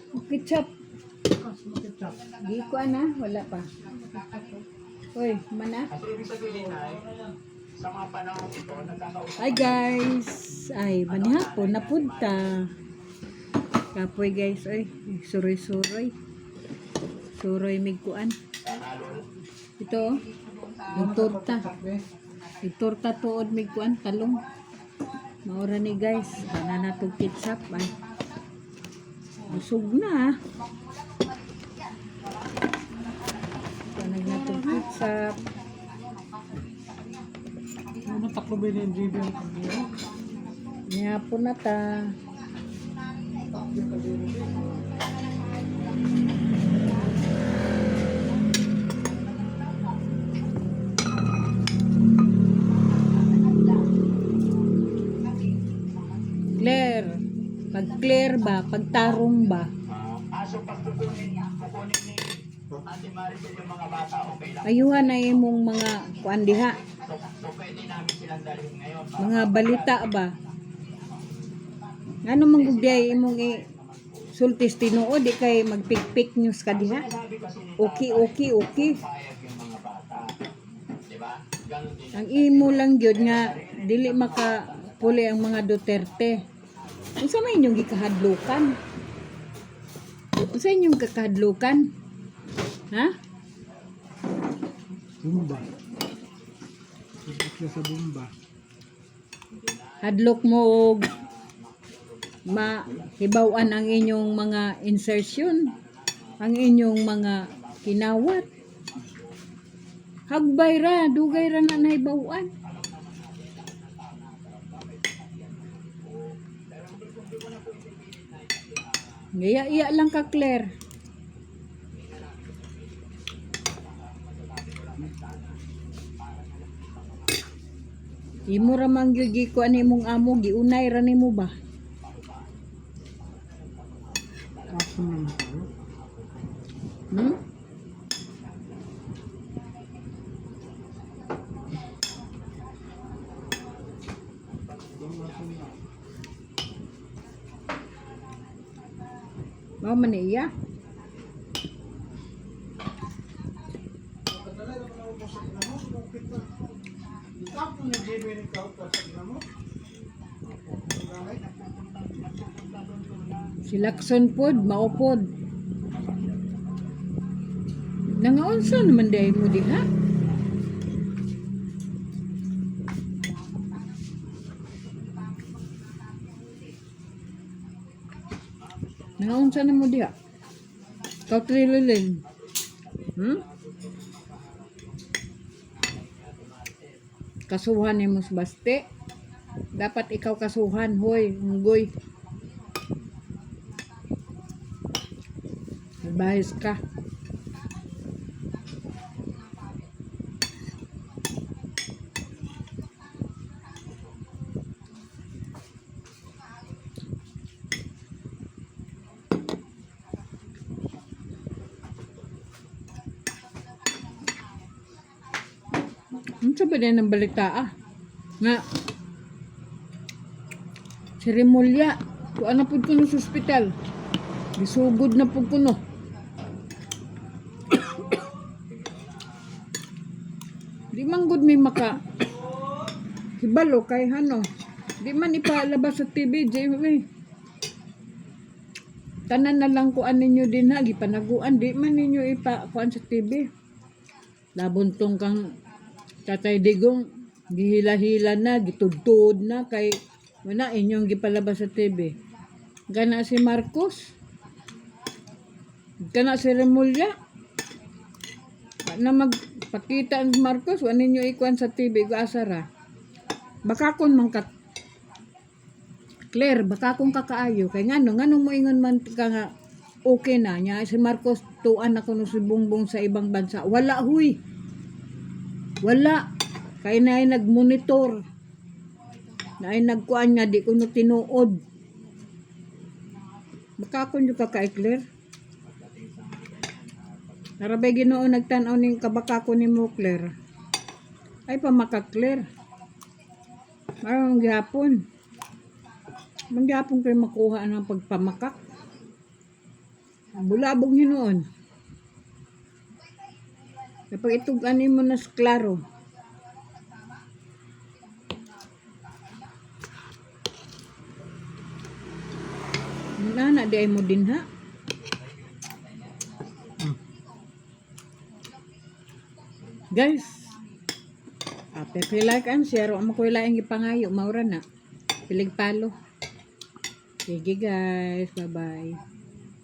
Ketchup. Ketchup. Di ko ana, wala pa. Hoy, mana? Kasi ibig sabihin ay, sa mga panahon ito, nagkakausap. Hi guys. Ay, manihapon na punta. Kapoy guys, ay, suroy-suroy. Suroy migkuan. Ito, yung torta. Yung torta tuod migkuan, talong. Maura ni guys, banana to ketchup. Ay, busog na. Banana na to ketchup. Ano taklo ba yung GB ang kagiro? Nihapon na ta. Clear. Pag clear ba? Pag tarong ba? Aso pag kukunin ni Ate Maribel yung mga bata, okay lang. Ayuhan na imong mga kuan diha. So pwede namin silang dalhin ngayon. Mga balita ba? Ano manggugday imong sultis tinuod di kay magpikpik news ka diha? Okay. Payag yung mga bata. Diba? Ganun din. Ang imo lang gyud nga dili makapuli ang mga Duterte. Unsa may inyong gikahadlukan? Unsa inyong kakahadlukan? Ha? Bumba. Sibuk na sa bumba. Hadlok mo og mahibaw-an ang inyong mga insertion, ang inyong mga kinawat. Hagbay ra, dugay ra na nahibaw-an. Iya lang ka, Claire. Imo ra man gyud gikuan nimong amo, giunay ra nimo ba? Kaso naman tayo. Hmm? Mao man iya. Tapos na GB ni Kao sa mo. Si Lacson pod, maupod. Nangaunsa naman day mo diha? Nangaunsa na mo diha? Kau trililin. Hmm? Kasuhan ni mo sa baste. Dapat ikaw kasuhan, hoy, unggoy. Bahis ka. Ano sa ba din ng balita nga si Remulya kuan na pud kuno sa ospital, gisugod na pud kuno. Di man gud may maka hibalo kay hano, di man ipalabas sa TV JV. Tanan na lang kuan ninyo din ha, gipanaguan, di man ninyo ipa kuan sa TV. Labuntong kang Tatay Digong gihila-hila na, gitudtod na kay wala inyong gipalabas sa TV. Gana si Marcos, gana si Remulla, na magpakita ang Marcos, wala ninyo ikuan sa TV, asara. Baka kung mangkat Claire, baka kung kakaayo, kay nganong mo ingon man ka nga okay na niya, si Marcos tuan ako no si Bongbong sa ibang bansa. Wala huy. Wala. Kaya na ay nag-monitor. Na ay nagkuan nga, di ko no tinuod. Baka kung yung kaka-Claire. Narabay Ginoo nagtanaw ning kabakako ni mo, Claire. Ay pa maka-Claire. Marang gihapon. Manggihapon kayo makuha ng pagpamakak. Bulabog hinuon. Kapag ituganin mo na sa klaro. Na di ay mo din ha. Guys, like and share. Ang makuha yung ipangayo. Maura na. Pilig palo. Sige guys. Bye-bye.